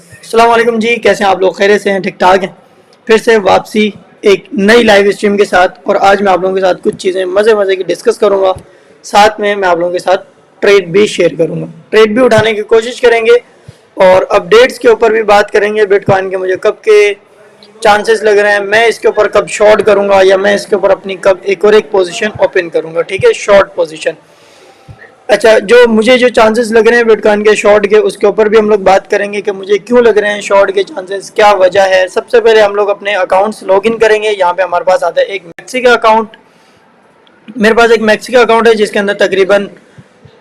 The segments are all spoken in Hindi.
अस्सलाम वालेकुम जी, कैसे हैं आप लोग? खैरियत से हैं? ठीक ठाक हैं? फिर से वापसी एक नई लाइव स्ट्रीम के साथ। और आज मैं आप लोगों के साथ कुछ चीज़ें मज़े की डिस्कस करूंगा। साथ में मैं आप लोगों के साथ ट्रेड भी शेयर करूंगा, ट्रेड भी उठाने की कोशिश करेंगे और अपडेट्स के ऊपर भी बात करेंगे। बिटकॉइन के मुझे कब के चांसेस लग रहे हैं, मैं इसके ऊपर कब शॉर्ट करूंगा या मैं इसके ऊपर अपनी कब एक पोजीशन ओपन करूंगा। ठीक है, शॉर्ट पोजीशन। अच्छा, जो चांसेस लग रहे हैं बिटकॉइन के शॉर्ट के, उसके ऊपर भी हम लोग बात करेंगे कि मुझे क्यों लग रहे हैं शॉर्ट के चांसेस, क्या वजह है। सबसे पहले हम लोग अपने अकाउंट्स लॉगिन करेंगे। यहाँ पे हमारे पास आता है एक मैक्सी का अकाउंट। मेरे पास एक मैक्सी का अकाउंट है जिसके अंदर तकरीबन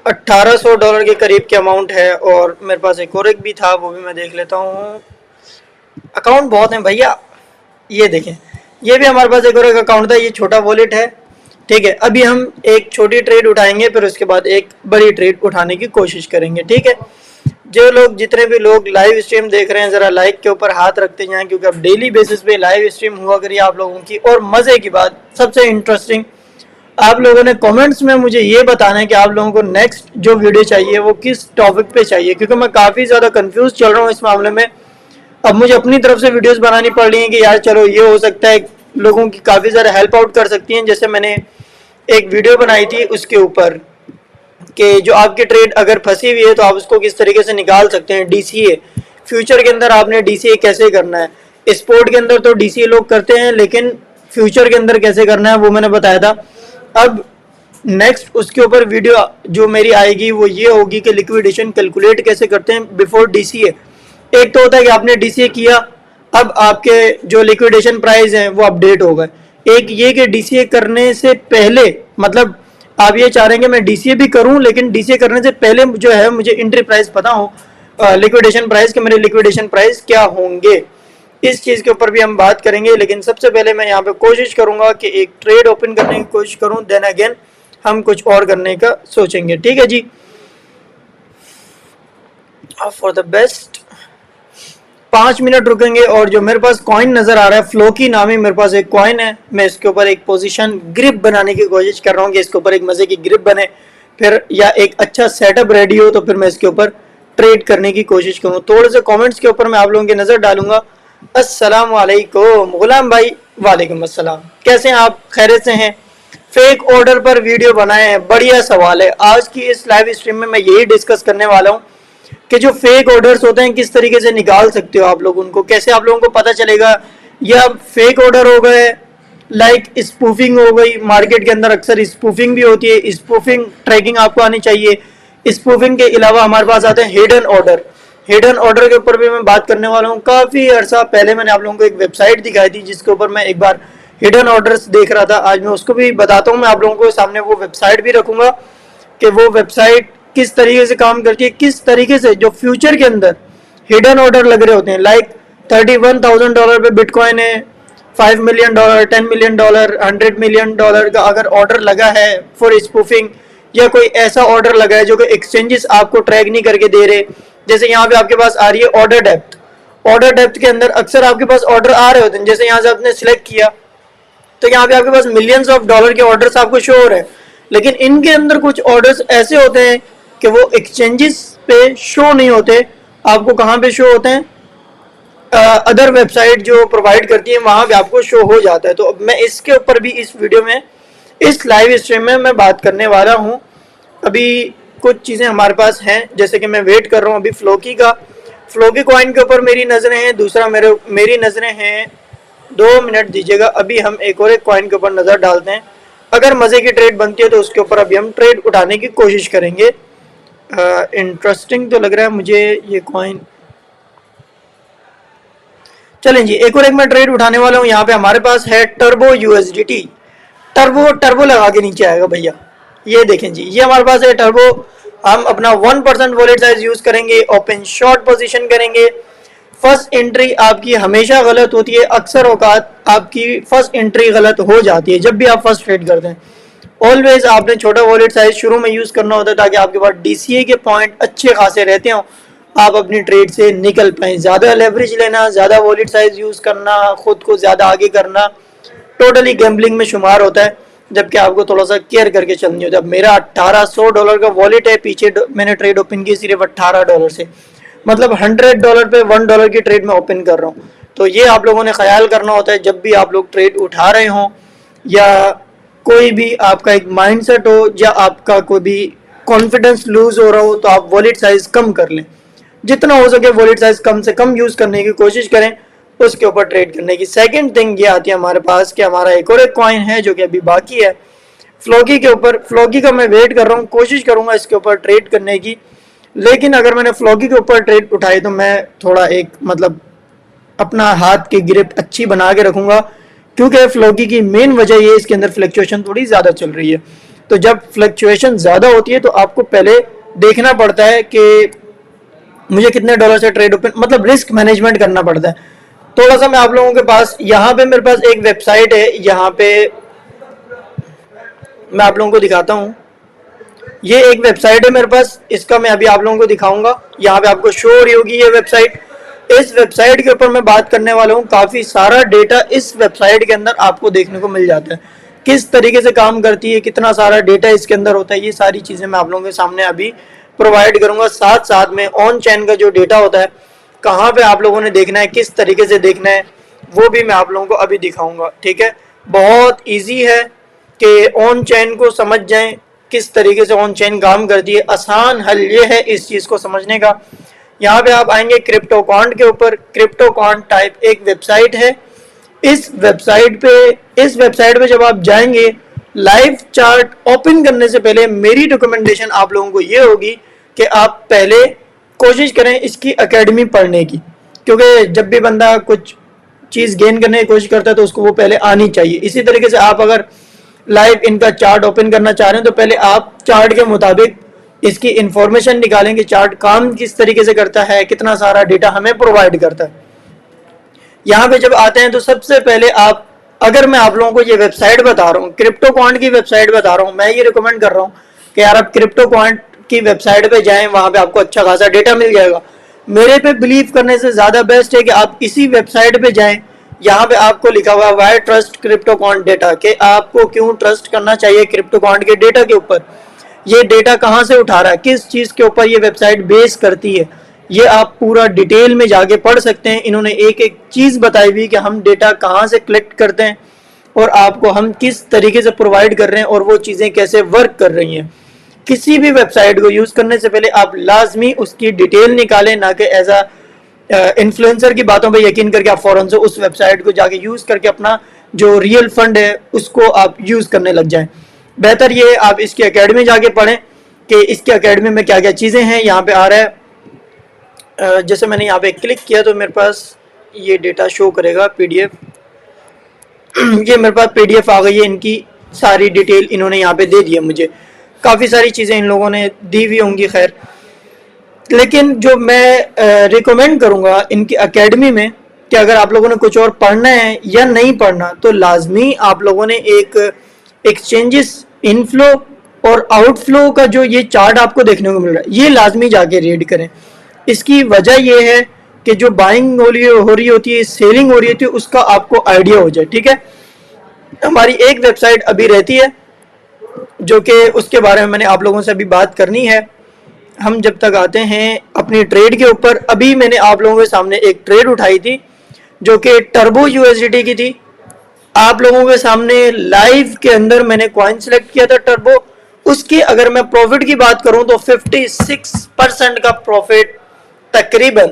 $1800 के करीब के अमाउंट है। और मेरे पास एक और एक भी था, वो भी मैं देख लेता हूँ। अकाउंट बहुत हैं भैया, ये देखें, ये भी हमारे पास एक और एक अकाउंट था। ये छोटा वॉलेट है। ठीक है, अभी हम एक छोटी ट्रेड उठाएंगे, फिर उसके बाद एक बड़ी ट्रेड उठाने की कोशिश करेंगे। ठीक है, जितने भी लोग लाइव स्ट्रीम देख रहे हैं, ज़रा लाइक के ऊपर हाथ रखते जाएं, क्योंकि अब डेली बेसिस पे लाइव स्ट्रीम हुआ करिए आप लोगों की। और मज़े की बात, सबसे इंटरेस्टिंग, आप लोगों ने कमेंट्स में मुझे ये बताना है कि आप लोगों को नेक्स्ट जो वीडियो चाहिए वो किस टॉपिक पे चाहिए, क्योंकि मैं काफ़ी ज़्यादा कंफ्यूज चल रहा हूँ इस मामले में। अब मुझे अपनी तरफ से वीडियोस बनानी पड़ रही हैं कि यार चलो ये हो सकता है लोगों की काफ़ी ज़्यादा हेल्प आउट कर सकती हैं। जैसे मैंने एक वीडियो बनाई थी उसके ऊपर कि जो आपकी ट्रेड अगर फंसी हुई है तो आप उसको किस तरीके से निकाल सकते हैं। डीसीए फ्यूचर के अंदर आपने डीसीए कैसे करना है। स्पोर्ट के अंदर तो डीसीए लोग करते हैं, लेकिन फ्यूचर के अंदर कैसे करना है वो मैंने बताया था। अब नेक्स्ट उसके ऊपर वीडियो जो मेरी आएगी वो ये होगी कि लिक्विडेशन कैलकुलेट कैसे करते हैं बिफोर डीसीए। एक तो होता है कि आपने डीसीए किया, अब आपके जो लिक्विडेशन प्राइस हैं वो अपडेट हो गए। एक ये कि डीसीए करने से पहले, मतलब आप ये चाह रहे हैं कि मैं डीसीए भी करूं, लेकिन डीसीए करने से पहले जो है मुझे एंट्री प्राइस पता हो, लिक्विडेशन प्राइस के मेरे लिक्विडेशन प्राइस क्या होंगे। इस चीज़ के ऊपर भी हम बात करेंगे। लेकिन सबसे पहले मैं यहाँ पे कोशिश करूंगा कि एक ट्रेड ओपन करने की कोशिश करूं, देन अगेन हम कुछ और करने का सोचेंगे। ठीक है जी, फॉर द बेस्ट 5 मिनट रुकेंगे। और जो मेरे पास कॉइन नज़र आ रहा है, फ्लोकी नामी मेरे पास एक कॉइन है, मैं इसके ऊपर एक पोजीशन ग्रिप बनाने की कोशिश कर रहा हूँ कि इसके ऊपर एक मज़े की ग्रिप बने, फिर या एक अच्छा सेटअप रेडी हो तो फिर मैं इसके ऊपर ट्रेड करने की कोशिश करूँ। थोड़े से कमेंट्स के ऊपर मैं आप लोगों की नज़र डालूंगा। अस्सलाम वालेकुम गुलाम भाई। वालेकुम अस्सलाम, कैसे हैं आप? खैरियत से हैं? फेक ऑर्डर पर वीडियो बनाए हैं, बढ़िया सवाल है। आज की इस लाइव स्ट्रीम में मैं यही डिस्कस करने वाला हूँ कि जो फेक ऑर्डर्स होते हैं किस तरीके से निकाल सकते हो आप लोग उनको, कैसे आप लोगों को पता चलेगा ये अब फेक ऑर्डर हो गए। लाइक स्पूफिंग हो गई, मार्केट के अंदर अक्सर स्पूफिंग भी होती है, स्पूफिंग ट्रैकिंग आपको आनी चाहिए। स्पूफिंग के अलावा हमारे पास आते हैं हिडन ऑर्डर। हिडन ऑर्डर के ऊपर भी मैं बात करने वाला हूँ। काफ़ी अर्सा पहले मैंने आप लोगों को एक वेबसाइट दिखाई थी जिसके ऊपर मैं एक बार हिडन ऑर्डर्स देख रहा था। आज मैं उसको भी बताता हूँ, मैं आप लोगों को सामने वो वेबसाइट भी रखूंगा कि वो वेबसाइट किस तरीके से काम करती है, किस तरीके से जो फ्यूचर के अंदर हिडन ऑर्डर लग रहे होते हैं। लाइक $31,000 पे बिटकॉइन है, $5 मिलियन, $10 मिलियन, $100 मिलियन का अगर ऑर्डर लगा है फॉर स्पूफिंग, या कोई ऐसा ऑर्डर लगा है जो कि एक्सचेंजेस आपको ट्रैक नहीं करके दे रहे। जैसे यहाँ पे आपके पास आ रही है ऑर्डर डेप्थ। ऑर्डर डेप्थ के अंदर अक्सर आपके पास ऑर्डर आ रहे होते हैं। जैसे यहाँ से आपने सिलेक्ट किया तो यहाँ पे आपके पास मिलियंस ऑफ डॉलर के ऑर्डर्स आपको शो हो रहे हैं, लेकिन इनके अंदर कुछ ऑर्डर्स ऐसे होते हैं कि वो एक्सचेंजेस पे शो नहीं होते। आपको कहाँ पे शो होते हैं? अदर वेबसाइट जो प्रोवाइड करती है वहाँ पे आपको शो हो जाता है। तो अब मैं इसके ऊपर भी इस वीडियो में, इस लाइव स्ट्रीम में मैं बात करने वाला हूँ। अभी कुछ चीज़ें हमारे पास हैं, जैसे कि मैं वेट कर रहा हूँ अभी फ्लोकी कॉइन के ऊपर मेरी नज़रें हैं। दूसरा मेरी नज़रें हैं, 2 मिनट दीजिएगा, अभी हम एक और एक कॉइन के ऊपर नज़र डालते हैं। अगर मज़े की ट्रेड बनती है तो उसके ऊपर अभी हम ट्रेड उठाने की कोशिश करेंगे। इंटरेस्टिंग तो लग रहा है मुझे ये कॉइन। चलें जी, एक और एक मैं ट्रेड उठाने वाला हूँ। यहाँ पे हमारे पास है टर्बो यूएसडीटी। टर्बो लगा के नीचे आएगा भैया, ये देखें जी, ये हमारे पास है टर्बो। हम अपना 1% वॉलेट साइज यूज करेंगे, ओपन शॉर्ट पोजीशन करेंगे। फर्स्ट एंट्री आपकी हमेशा गलत होती है, अक्सर औकात आपकी फर्स्ट एंट्री गलत हो जाती है जब भी आप फर्स्ट ट्रेड करते हैं। ऑलवेज आपने छोटा वॉलेट साइज शुरू में यूज करना होता है ताकि आपके पास डीसीए के पॉइंट अच्छे खासे रहते हो, आप अपनी ट्रेड से निकल पाए। ज़्यादा लेवरेज लेना, ज़्यादा वॉलेट साइज यूज करना, खुद को ज़्यादा आगे करना टोटली गैम्बलिंग में शुमार होता है, जबकि आपको थोड़ा सा केयर करके चलनी होती है। अब मेरा $1800 का वॉलेट है, पीछे मैंने ट्रेड ओपन की सिर्फ $18 से। मतलब $100 पे $1 की ट्रेड मैं ओपन कर रहा हूँ। तो ये आप लोगों ने ख्याल करना होता है जब भी आप लोग ट्रेड उठा रहे हों, या कोई भी आपका एक माइंडसेट हो, या आपका कोई भी कॉन्फिडेंस लूज हो रहा हो, तो आप वॉलेट साइज कम कर लें। जितना हो सके वॉलेट साइज कम से कम यूज करने की कोशिश करें, उसके ऊपर ट्रेड करने की। सेकंड थिंग ये आती है हमारे पास कि हमारा एक और एक कॉइन है जो कि अभी बाकी है फ्लोकी के ऊपर। फ्लोकी का मैं वेट कर रहा हूँ, कोशिश करूंगा इसके ऊपर ट्रेड करने की। लेकिन अगर मैंने फ्लोकी के ऊपर ट्रेड उठाई तो मैं थोड़ा एक मतलब अपना हाथ की ग्रिप अच्छी बना के रखूंगा, क्योंकि फ्लोकी की मेन वजह ये इसके अंदर फ्लक्चुएशन थोड़ी ज़्यादा चल रही है। तो जब फ्लक्चुएशन ज़्यादा होती है तो आपको पहले देखना पड़ता है कि मुझे कितने डॉलर से ट्रेड ओपन, मतलब रिस्क मैनेजमेंट करना पड़ता है। थोड़ा सा मैं आप लोगों के पास, यहाँ पे मेरे पास एक वेबसाइट है, यहाँ पे मैं आप लोगों को दिखाता हूँ। ये एक वेबसाइट है मेरे पास, इसका मैं अभी आप लोगों को दिखाऊंगा। यहाँ पे आपको शो हो रही होगी ये वेबसाइट। इस वेबसाइट के ऊपर मैं बात करने वाला हूँ। काफ़ी सारा डेटा इस वेबसाइट के अंदर आपको देखने को मिल जाता है, किस तरीके से काम करती है, कितना सारा डेटा इसके अंदर होता है। ये सारी चीज़ें मैं आप लोगों के सामने अभी प्रोवाइड करूँगा। साथ साथ में ऑन चैन का जो डेटा होता है, कहाँ पे आप लोगों ने देखना है, किस तरीके से देखना है, वो भी मैं आप लोगों को अभी दिखाऊंगा। ठीक है, बहुत ईजी है कि ऑन चैन को समझ जाएं, किस तरीके से ऑन चैन काम करती है। आसान हल ये है इस चीज़ को समझने का। यहाँ पे आप आएंगे क्रिप्टोकॉन्ट के ऊपर। क्रिप्टोकॉन्ट टाइप एक वेबसाइट है। इस वेबसाइट पे जब आप जाएंगे, लाइव चार्ट ओपन करने से पहले मेरी रिकमेंडेशन आप लोगों को ये होगी कि आप पहले कोशिश करें इसकी एकेडमी पढ़ने की, क्योंकि जब भी बंदा कुछ चीज़ गेन करने की कोशिश करता है तो उसको वो पहले आनी चाहिए। इसी तरीके से आप अगर लाइव इनका चार्ट ओपन करना चाह रहे हैं तो पहले आप चार्ट के मुताबिक इसकी इंफॉर्मेशन निकालेंगे, चार्ट काम किस तरीके से करता है, कितना सारा डेटा हमें प्रोवाइड करता है। यहाँ पे जब आते हैं तो सबसे पहले आप, अगर मैं आप लोगों को ये वेबसाइट बता रहा हूँ, क्रिप्टोकॉइंट की वेबसाइट बता रहा हूँ, मैं ये रिकमेंड कर रहा हूँ कि यार आप क्रिप्टोकॉइंट की वेबसाइट पे जाएं, वहाँ पे आपको अच्छा खासा डेटा मिल जाएगा। मेरे पे बिलीव करने से ज़्यादा बेस्ट है कि आप इसी वेबसाइट पे जाएं। यहाँ पे आपको लिखा हुआ है वाई ट्रस्ट क्रिप्टोकॉइंट डेटा, कि आपको क्यों ट्रस्ट करना चाहिए क्रिप्टोकॉइंट के डेटा के ऊपर। ये डेटा कहाँ से उठा रहा है, किस चीज़ के ऊपर ये वेबसाइट बेस करती है, ये आप पूरा डिटेल में जाके पढ़ सकते हैं। इन्होंने एक एक चीज़ बताई हुई कि हम डेटा कहाँ से कलेक्ट करते हैं और आपको हम किस तरीके से प्रोवाइड कर रहे हैं और वो चीज़ें कैसे वर्क कर रही हैं। किसी भी वेबसाइट को यूज़ करने से पहले आप लाजमी उसकी डिटेल निकालें, ना कि एज इन्फ्लुएंसर की बातों पे यकीन करके आप फ़ौरन से उस वेबसाइट को जाके यूज़ करके अपना जो रियल फंड है उसको आप यूज़ करने लग जाएं। बेहतर ये आप इसकी एकेडमी जाके पढ़ें कि इसकी एकेडमी में क्या क्या चीज़ें हैं। यहाँ पे आ रहा है, जैसे मैंने यहाँ पे क्लिक किया तो मेरे पास ये डेटा शो करेगा PDF। ये मेरे पास PDF आ गई है, इनकी सारी डिटेल इन्होंने यहाँ पे दे दी है मुझे। काफ़ी सारी चीज़ें इन लोगों ने दी हुई होंगी खैर, लेकिन जो मैं रिकमेंड करूँगा इनकी एकेडमी में कि अगर आप लोगों ने कुछ और पढ़ना है या नहीं पढ़ना तो लाजमी आप लोगों ने एक एक्सचेंजेस इनफ्लो और आउटफ्लो का जो ये चार्ट आपको देखने को मिल रहा है, ये लाजमी जाके रीड करें। इसकी वजह ये है कि जो बाइंग हो रही होती है, सेलिंग हो रही होती है, उसका आपको आइडिया हो जाए। ठीक है, हमारी एक वेबसाइट अभी रहती है जो कि उसके बारे में मैंने आप लोगों से अभी बात करनी है। हम जब तक आते हैं अपनी ट्रेड के ऊपर, अभी मैंने आप लोगों के सामने एक ट्रेड उठाई थी जो कि टर्बो USDT की थी। आप लोगों के सामने लाइव के अंदर मैंने कॉइन सेलेक्ट किया था टर्बो। उसकी अगर मैं प्रॉफिट की बात करूं तो 56% का प्रॉफिट तकरीबन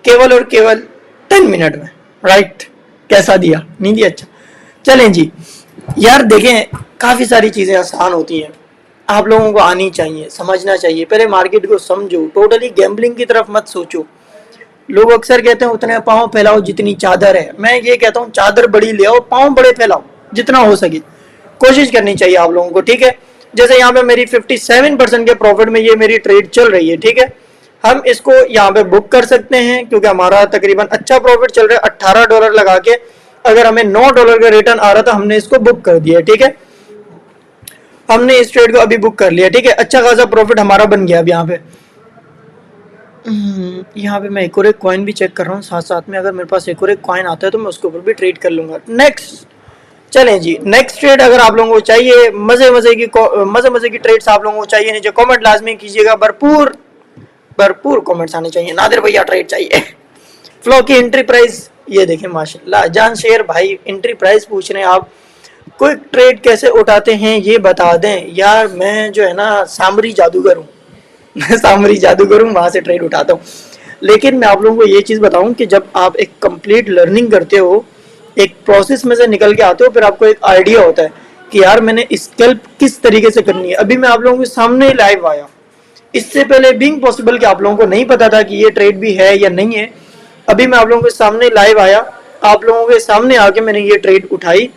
केवल और केवल 10 मिनट में। राइट, कैसा दिया, नहीं दिया? अच्छा चलें जी। यार देखें, काफ़ी सारी चीज़ें आसान होती हैं, आप लोगों को आनी चाहिए, समझना चाहिए। पहले मार्केट को समझो, टोटली गैम्बलिंग की तरफ मत सोचो। लोग अक्सर कहते हैं उतने पाँव फैलाओ जितनी चादर है। मैं ये कहता हूँ चादर बड़ी ले आओ, पाँव बड़े फैलाओ, जितना हो सके कोशिश करनी चाहिए आप लोगों को। ठीक है, जैसे यहाँ पे मेरी 57% के प्रॉफिट में ये मेरी ट्रेड चल रही है। ठीक है, हम इसको यहाँ पे बुक कर सकते हैं क्योंकि हमारा तकरीबन अच्छा प्रॉफिट चल रहा है। $18 लगा के अगर हमें $9 का रिटर्न आ रहा था, हमने इसको बुक कर दिया। ठीक है, हमने इस ट्रेड को अभी बुक कर लिया। ठीक है, अच्छा खासा प्रॉफिट हमारा बन गया। अब यहाँ पे मैं एक और एक कॉइन भी चेक कर रहा हूँ साथ साथ में। अगर मेरे पास एक और एक कॉइन आता है तो मैं उसके ऊपर भी ट्रेड कर लूँगा। नेक्स्ट चलें जी, नेक्स्ट ट्रेड अगर आप लोगों को चाहिए, मज़े मज़े की ट्रेड्स आप लोगों को चाहिए, नीचे कमेंट लाजमी कीजिएगा, भरपूर भरपूर कमेंट्स आने चाहिए, नादिर भैया ट्रेड चाहिए। फ्लो की एंट्री प्राइस ये देखें माशाल्लाह। जान शेर भाई एंट्री प्राइस पूछ रहे हैं आप, क्विक ट्रेड कैसे उठाते हैं ये बता दें यार। मैं जो है ना सामरी जादूगर हूँ मैं सामरी जादूगर हूँ, वहां से ट्रेड उठाता हूँ। लेकिन मैं आप लोगों को ये चीज बताऊं कि जब आप एक कंप्लीट लर्निंग करते हो, एक प्रोसेस में से निकल के आते हो, फिर आपको एक आइडिया होता है कि यार मैंने स्कैल्प किस तरीके से करनी है। अभी मैं आप लोगों के सामने लाइव आया, इससे पहले बीइंग पॉसिबल कि आप लोगों को नहीं पता था कि ये ट्रेड भी है या नहीं है। अभी मैं आप लोगों के सामने लाइव आया, आप लोगों के सामने आके मैंने ये ट्रेड उठाई,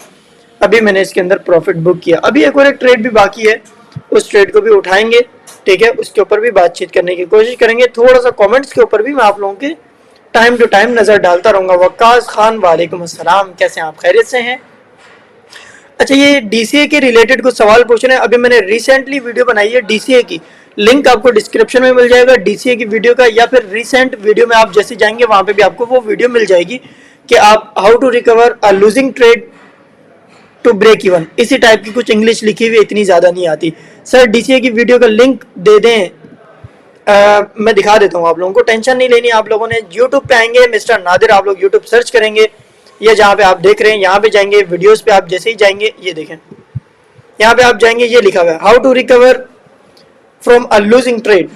अभी मैंने इसके अंदर प्रॉफिट बुक किया। अभी एक और एक ट्रेड भी बाकी है, उस ट्रेड को भी उठाएंगे, ठीक है, उसके ऊपर भी बातचीत करने की कोशिश करेंगे। थोड़ा सा कमेंट्स के ऊपर भी मैं आप लोगों के टाइम टू टाइम नजर डालता रहूंगा। वक्कास खान वालेकुम अस्सलाम, कैसे हैं आप, खैरियत से हैं? अच्छा, ये डीसीए के रिलेटेड कुछ सवाल पूछ रहे हैं। अभी मैंने रिसेंटली वीडियो बनाई है डीसीए की, लिंक आपको डिस्क्रिप्शन में मिल जाएगा डीसीए की वीडियो का, या फिर रिसेंट वीडियो में आप जैसे जाएंगे वहां पे भी आपको वो वीडियो मिल जाएगी कि आप how to recover a losing trade to break even, इसी टाइप की कुछ इंग्लिश लिखी हुई, इतनी ज्यादा नहीं आती। सर डीसीए की वीडियो का लिंक दे दें, मैं दिखा देता हूँ आप लोगों को, टेंशन नहीं लेनी। आप लोगों ने यूट्यूब पे आएंगे मिस्टर नादिर, आप लोग यूट्यूब सर्च करेंगे, ये जहाँ पे आप देख रहे हैं यहाँ पे जाएंगे, वीडियोस पे आप जैसे ही जाएंगे ये देखें, यहाँ पे आप जाएंगे, ये लिखा हुआ है how to recover from a losing trade,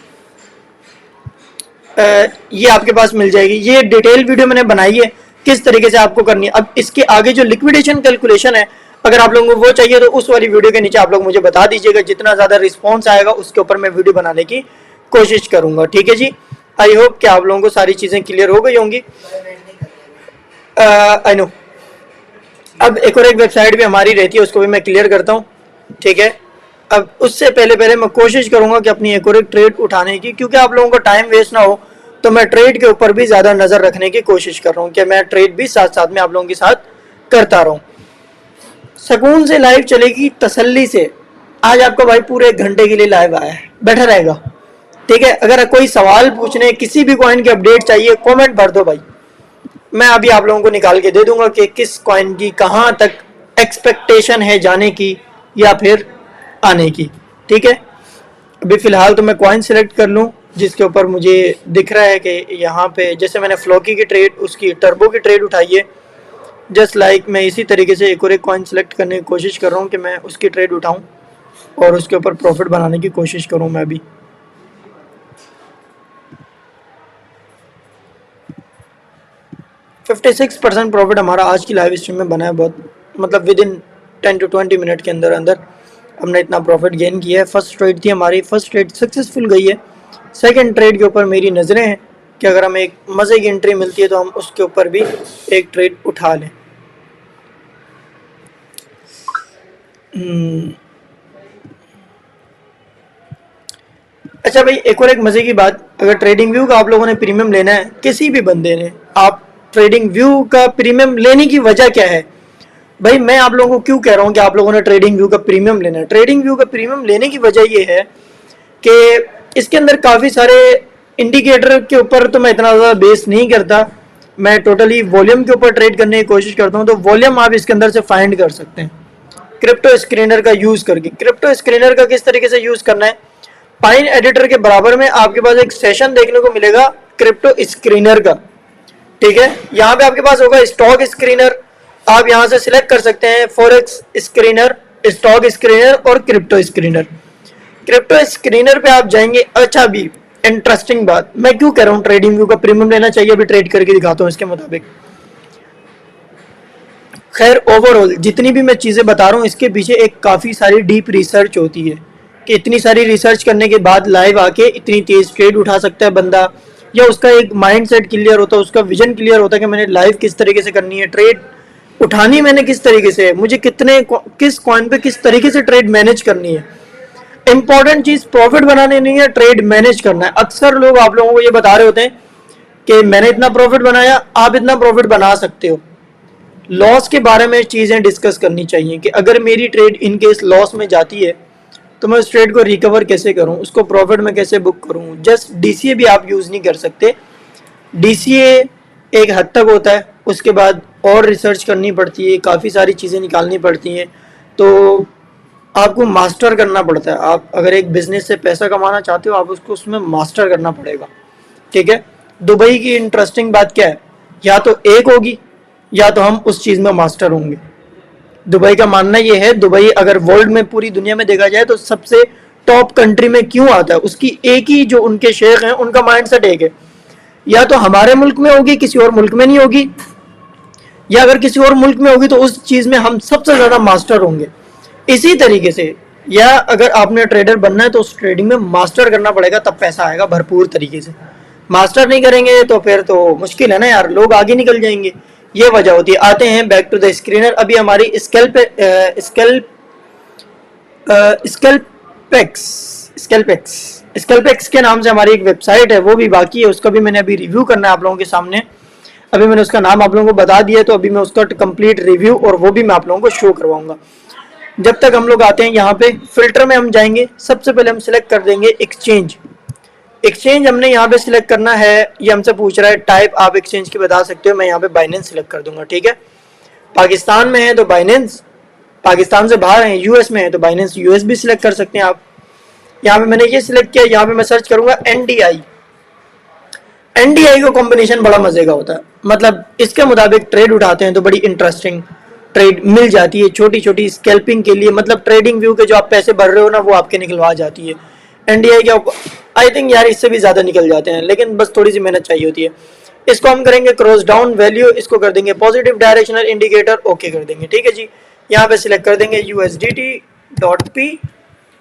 ये आपके पास मिल जाएगी। ये डिटेल वीडियो मैंने बनाई है किस तरीके से आपको करनी है। अब इसके आगे जो लिक्विडेशन कैलकुलेशन है, अगर आप लोगों को वो चाहिए तो उस वाली वीडियो के नीचे आप लोग मुझे बता दीजिएगा, जितना ज्यादा रिस्पॉन्स आएगा उसके ऊपर मैं वीडियो बनाने की कोशिश करूंगा, ठीक है जी। आई होप कि आप लोगों को सारी चीजें क्लियर हो गई होंगी। आई नो, अब एक और एक वेबसाइट भी हमारी रहती है, उसको भी मैं क्लियर करता हूँ, ठीक है। अब उससे पहले पहले मैं कोशिश करूंगा कि अपनी एक और एक ट्रेड उठाने की, क्योंकि आप लोगों को टाइम वेस्ट ना हो, तो मैं ट्रेड के ऊपर भी ज्यादा नजर रखने की कोशिश कर रहा हूँ कि मैं ट्रेड भी साथ साथ में आप लोगों के साथ करता रहूं। सुकून से लाइव चलेगी, तसल्ली से। आज आपका भाई पूरे 1 घंटे के लिए लाइव आया है, बैठा रहेगा, ठीक है। अगर कोई सवाल पूछने, किसी भी कॉइन की अपडेट चाहिए, कमेंट भर दो भाई, मैं अभी आप लोगों को निकाल के दे दूंगा कि किस कॉइन की कहां तक एक्सपेक्टेशन है जाने की या फिर आने की, ठीक है। अभी फिलहाल तो मैं कॉइन सिलेक्ट कर लूं जिसके ऊपर मुझे दिख रहा है कि यहाँ पे, जैसे मैंने फ्लोकी की ट्रेड, उसकी टर्बो की ट्रेड उठाई है, जस्ट लाइक मैं इसी तरीके से एक और एक कॉइन सिलेक्ट करने की कोशिश कर रहा हूँ कि मैं उसकी ट्रेड उठाऊं और उसके ऊपर प्रॉफिट बनाने की कोशिश करूं मैं भी। $56% प्रॉफिट हमारा आज की लाइव स्ट्रीम में बना है, बहुत मतलब विद इन 10 to 20 मिनट के अंदर अंदर हमने इतना प्रॉफिट गेन किया है। फर्स्ट ट्रेड थी हमारी, फर्स्ट ट्रेड सक्सेसफुल गई है। सेकंड ट्रेड के ऊपर मेरी नज़रें हैं कि अगर हमें एक मज़े की एंट्री मिलती है तो हम उसके ऊपर भी एक ट्रेड उठा लें। अच्छा भाई, एक और एक मज़े की बात, अगर ट्रेडिंग व्यू का आप लोगों ने प्रीमियम लेना है, किसी भी बंदे ने, आप ट्रेडिंग व्यू का प्रीमियम लेने की वजह क्या है भाई, मैं आप लोगों को क्यों कह रहा हूँ कि आप लोगों ने ट्रेडिंग व्यू का प्रीमियम लेना है। ट्रेडिंग व्यू का प्रीमियम लेने की वजह ये है कि इसके अंदर काफ़ी सारे इंडिकेटर के ऊपर तो मैं इतना ज़्यादा बेस नहीं करता, मैं टोटली वॉल्यूम के ऊपर ट्रेड करने की कोशिश करता हूँ। तो वॉल्यूम आप इसके अंदर से फाइंड कर सकते हैं क्रिप्टो स्क्रीनर का यूज़ करके। क्रिप्टो स्क्रीनर का किस तरीके से यूज़ करना है, पाइन एडिटर के बराबर में आपके पास एक सेशन देखने को मिलेगा क्रिप्टो स्क्रीनर का, ठीक है। यहाँ पे आपके पास होगा स्टॉक स्क्रीनर, आप यहाँ से सिलेक्ट कर सकते हैं फॉरेक्स स्क्रीनर, स्टॉक स्क्रीनर और क्रिप्टो स्क्रीनर। क्रिप्टो स्क्रीनर पे आप जाएंगे। अच्छा, अभी इंटरेस्टिंग बात, मैं क्यों कह रहा हूँ ट्रेडिंग व्यू का प्रीमियम लेना चाहिए, अभी ट्रेड करके दिखाता हूँ इसके मुताबिक। खैर ओवरऑल जितनी भी मैं चीज़ें बता रहा हूँ, इसके पीछे एक काफ़ी सारी डीप रिसर्च होती है कि इतनी सारी रिसर्च करने के बाद लाइव आके इतनी तेज ट्रेड उठा सकता है बंदा, या उसका एक माइंडसेट क्लियर होता है, उसका विजन क्लियर होता है कि मैंने लाइव किस तरीके से करनी है, ट्रेड उठानी मैंने किस तरीके से, मुझे किस कॉइन पे किस तरीके से ट्रेड मैनेज करनी है। इंपॉर्टेंट चीज़ प्रॉफिट बनाने नहीं है, ट्रेड मैनेज करना है। अक्सर लोग आप लोगों को ये बता रहे होते हैं कि मैंने इतना प्रॉफिट बनाया, आप इतना प्रॉफिट बना सकते हो। लॉस के बारे में चीज़ें डिस्कस करनी चाहिए कि अगर मेरी ट्रेड इन केस लॉस में जाती है तो मैं उस ट्रेड को रिकवर कैसे करूं, उसको प्रॉफिट में कैसे बुक करूं। जस्ट डीसीए भी आप यूज़ नहीं कर सकते, डीसीए एक हद तक होता है, उसके बाद और रिसर्च करनी पड़ती है, काफ़ी सारी चीज़ें निकालनी पड़ती हैं। तो आपको मास्टर करना पड़ता है। आप अगर एक बिजनेस से पैसा कमाना चाहते हो, आप उसको उसमें मास्टर करना पड़ेगा, ठीक है। दुबई की इंटरेस्टिंग बात क्या है, या तो एक होगी या तो हम उस चीज में मास्टर होंगे। दुबई का मानना यह है, दुबई अगर वर्ल्ड में पूरी दुनिया में देखा जाए तो सबसे टॉप कंट्री में क्यों आता है, उसकी एक ही जो उनके शेख हैं उनका माइंडसेट एक है, या तो हमारे मुल्क में होगी, किसी और मुल्क में नहीं होगी, या अगर किसी और मुल्क में होगी तो उस चीज में हम सबसे ज्यादा मास्टर होंगे। इसी तरीके से, या अगर आपने ट्रेडर बनना है तो उस ट्रेडिंग में मास्टर करना पड़ेगा, तब पैसा आएगा भरपूर तरीके से। मास्टर नहीं करेंगे तो फिर तो मुश्किल है ना यार, लोग आगे निकल जाएंगे। ये वजह होती है। आते हैं बैक टू द स्क्रीनर। अभी हमारी स्केल्पेक्स स्केल्पेक्स स्केल्पेक्स के नाम से हमारी एक वेबसाइट है, वो भी बाकी है, उसका भी मैंने अभी रिव्यू करना है आप लोगों के सामने। अभी मैंने उसका नाम आप लोगों को बता दिया है, तो अभी मैं उसका कंप्लीट रिव्यू और वो भी मैं आप लोगों को शो करवाऊंगा। जब तक हम लोग आते हैं यहाँ पे फिल्टर में हम जाएंगे, सबसे पहले हम सिलेक्ट कर देंगे एक्सचेंज। एक्सचेंज हमने यहाँ पे सिलेक्ट करना है। ये हमसे पूछ रहा है टाइप आप एक्सचेंज की बता सकते हो, मैं यहाँ पे बाइनेंस सिलेक्ट कर दूंगा, ठीक है। पाकिस्तान में है तो बाइनेंस, पाकिस्तान से बाहर है यूएस में है तो बाइनेंस यूएस भी सिलेक्ट कर सकते हैं आप। यहाँ पे मैंने ये सिलेक्ट किया, यहाँ पे मैं सर्च करूंगा एनडीआई। एनडीआई का कॉम्बिनेशन बड़ा मजे का होता है, मतलब इसके मुताबिक ट्रेड उठाते हैं तो बड़ी इंटरेस्टिंग ट्रेड मिल जाती है, छोटी छोटी स्कैल्पिंग के लिए, मतलब ट्रेडिंग व्यू के जो आप पैसे भर रहे हो ना वो आपके निकलवा जाती है। एनडीआई के आई थिंक यार इससे भी ज्यादा निकल जाते हैं, लेकिन बस थोड़ी सी मेहनत चाहिए होती है। इसको हम करेंगे क्रॉस डाउन वैल्यू, इसको कर देंगे पॉजिटिव डायरेक्शनल इंडिकेटर, ओके कर देंगे, ठीक है जी। यहाँ पे सिलेक्ट कर देंगे USDT.P,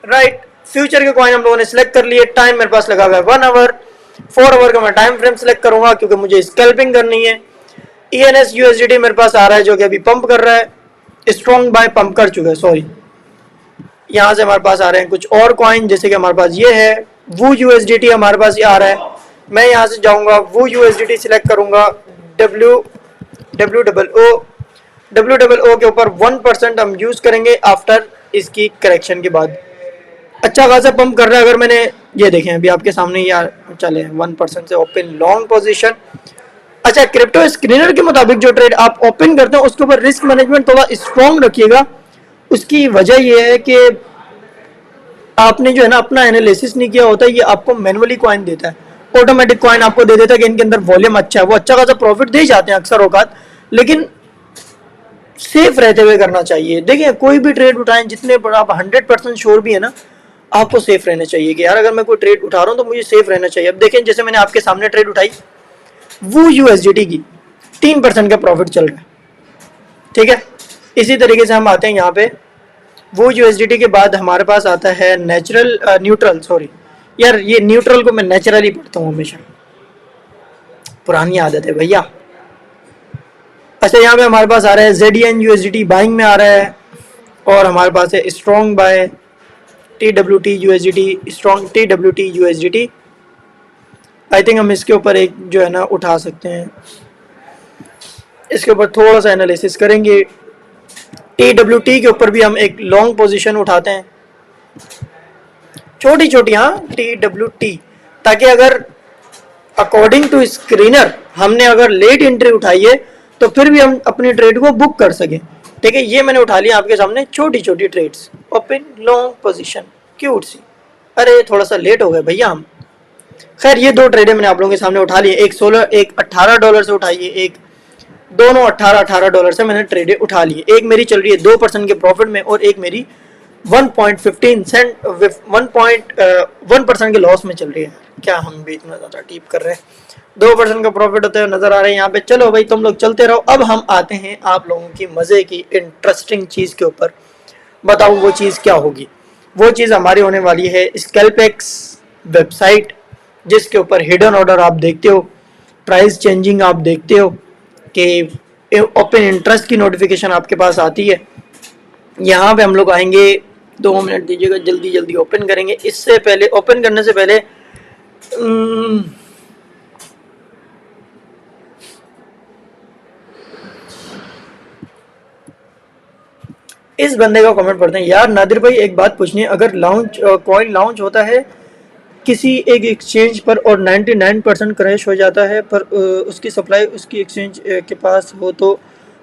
राइट। फ्यूचर के कॉइन हम लोगों ने सिलेक्ट कर लिए। टाइम मेरे पास लगा हुआ है 1 आवर, 4 आवर का मैं टाइम फ्रेम सिलेक्ट करूंगा क्योंकि मुझे स्कैल्पिंग करनी है। ENS USDT मेरे पास आ रहा है जो कि अभी पंप कर रहा है, स्ट्रॉन्ग बाय पंप कर चुका है, सॉरी। यहाँ से हमारे पास आ रहे हैं कुछ और कॉइन, जैसे कि हमारे पास ये है वो USDT हमारे पास ये आ रहा है। मैं यहाँ से जाऊंगा वो USDT सिलेक्ट करूंगा, WOO के ऊपर 1% हम यूज करेंगे आफ्टर इसकी करेक्शन के बाद। अच्छा खासा पंप कर रहा है। अगर मैंने ये देखें अभी आपके सामने यार चले 1% से ओपन लॉन्ग पोजीशन। अच्छा, क्रिप्टो स्क्रीनर के मुताबिक जो ट्रेड आप ओपन करते हैं उसके ऊपर रिस्क मैनेजमेंट थोड़ा स्ट्रॉन्ग रखिएगा। उसकी वजह यह है कि आपने जो है ना अपना एनालिसिस नहीं किया होता, ये आपको मैनुअली कॉइन देता है, ऑटोमेटिक कॉइन आपको दे देता है कि इनके अंदर वॉल्यूम अच्छा है, वो अच्छा खासा प्रॉफिट दे जाते हैं अक्सर औकात, लेकिन सेफ रहते हुए करना चाहिए। देखिए कोई भी ट्रेड उठाएं, जितने पर आप 100% श्योर भी है ना, आपको सेफ रहना चाहिए कि यार अगर मैं कोई ट्रेड उठा रहा हूँ तो मुझे सेफ रहना चाहिए। अब देखें जैसे मैंने आपके सामने ट्रेड उठाई वो USDT की 3% का प्रॉफिट चल रहा है, ठीक है। इसी तरीके से हम आते हैं यहाँ पे वो USDT के बाद हमारे पास आता है न्यूट्रल, सॉरी यार ये न्यूट्रल को मैं नेचुरली पढ़ता हूँ हमेशा, पुरानी आदत है भैया। अच्छा, यहाँ पे हमारे पास आ रहा है ZN USDT बाइंग में आ रहा है, और हमारे पास है strong bye TWT USDT, strong TWT USDT। I think हम इसके ऊपर एक जो है ना उठा सकते हैं, इसके ऊपर थोड़ा सा एनालिसिस करेंगे। TWT के ऊपर भी हम एक लॉन्ग पोजीशन उठाते हैं, छोटी छोटी, हाँ TWT, ताकि अगर अकॉर्डिंग टू स्क्रीनर हमने अगर लेट एंट्री उठाई है तो फिर भी हम अपनी ट्रेड को बुक कर सकें, ठीक है। ये मैंने उठा लिया आपके सामने छोटी छोटी ट्रेड्स, ओपन लॉन्ग पोजीशन क्यूट सी। अरे थोड़ा सा लेट हो गए भैया हम। खैर ये दो ट्रेडें मैंने आप लोगों के सामने उठा लिए, एक $18 से उठाई है, एक दोनों $18 से मैंने ट्रेडें उठा ली। एक मेरी चल रही है 2% के प्रॉफिट में, और एक मेरी 1.1% के लॉस में चल रही है। क्या हम भी इतना ज़्यादा टीप कर रहे हैं, 2% का प्रॉफिट होते हुए नजर आ रहे हैं यहाँ पे। चलो भाई तुम लोग चलते रहो। अब हम आते हैं आप लोगों की मज़े की इंटरेस्टिंग चीज़ के ऊपर। बताऊँ वो चीज़ क्या होगी? वो चीज़ हमारी होने वाली है स्कैल्पेक्स वेबसाइट, जिसके ऊपर हिडन ऑर्डर आप देखते हो, प्राइस चेंजिंग आप देखते हो कि ओपन इंटरेस्ट की नोटिफिकेशन आपके पास आती है। यहाँ पे हम लोग आएंगे, 2 मिनट दीजिएगा, जल्दी जल्दी ओपन करेंगे। इससे पहले ओपन करने से पहले इस बंदे का कमेंट पढ़ते हैं। यार नादिर भाई एक बात पूछनी है, अगर कॉइन लॉन्च होता है किसी एक एक्सचेंज पर और 99% क्रैश हो जाता है, पर उसकी सप्लाई उसकी एक्सचेंज के पास हो तो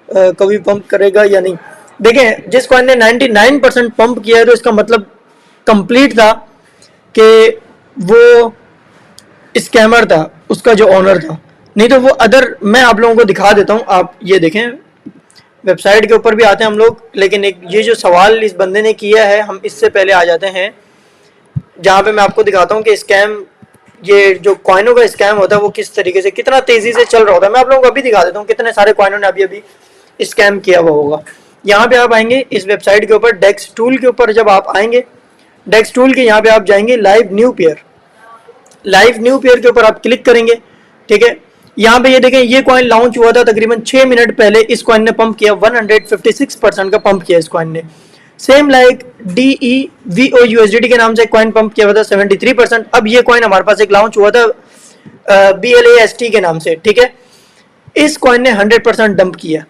कभी पंप करेगा या नहीं? देखें जिस कॉइन ने 99% पंप किया है तो इसका मतलब कंप्लीट था कि वो स्कैमर था, उसका जो ओनर था। नहीं तो वो अदर, मैं आप लोगों को दिखा देता हूँ, आप ये देखें, वेबसाइट के ऊपर भी आते हैं हम लोग, लेकिन एक ये जो सवाल इस बंदे ने किया है, हम इससे पहले आ जाते हैं जहाँ पे मैं आपको दिखाता हूँ कि स्कैम, ये जो कॉइनों का स्कैम होता है वो किस तरीके से, कितना तेजी से चल रहा होता है। मैं आप लोगों को अभी दिखा देता हूँ कितने सारे कॉइनों ने अभी अभी स्कैम किया हुआ होगा। यहाँ पे आप आएंगे इस वेबसाइट के ऊपर, डेक्स टूल के ऊपर जब आप आएंगे, डेक्स टूल के यहाँ पे आप जाएंगे live new pair, live new pair के ऊपर आप क्लिक करेंगे। ठीक है, यहाँ पे ये देखें, ये कॉइन लॉन्च हुआ था तकरीबन 6 मिनट पहले, इस कॉइन ने पंप किया 156% का पंप किया इस कॉइन ने। सेम लाइक DEVOUSDT के नाम से कॉइन पंप किया हुआ था 73%। अब ये कॉइन हमारे पास एक लॉन्च हुआ था BLAST के नाम से। ठीक है, इस कॉइन ने 100% डंप किया।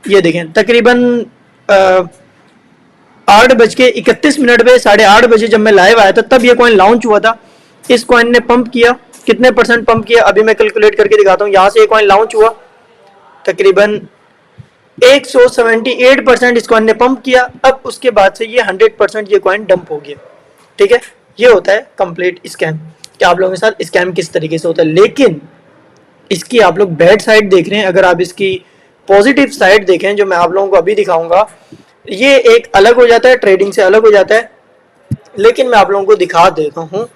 ये देखें तकरीबन 8:31 पे, 8:30 बजे जब मैं लाइव आया था तब ये कॉइन लॉन्च हुआ था। इस कॉइन ने पंप किया, कितने परसेंट पंप किया अभी मैं कैलकुलेट करके दिखाता हूँ। यहाँ से ये कॉइन लॉन्च हुआ, तकरीबन 178% इस कॉइन ने पंप किया। अब उसके बाद से ये 100% ये कॉइन डंप हो गया। ठीक है, ये होता है कंप्लीट स्कैम, कि आप लोगों के साथ स्कैम किस तरीके से होता है। लेकिन इसकी आप लोग बैड साइड देख रहे हैं, अगर आप इसकी पॉजिटिव साइड देखें जो मैं आप लोगों को अभी दिखाऊंगा, ये एक अलग हो जाता है, ट्रेडिंग से अलग हो जाता है। लेकिन मैं आप लोगों को दिखा देता हूँ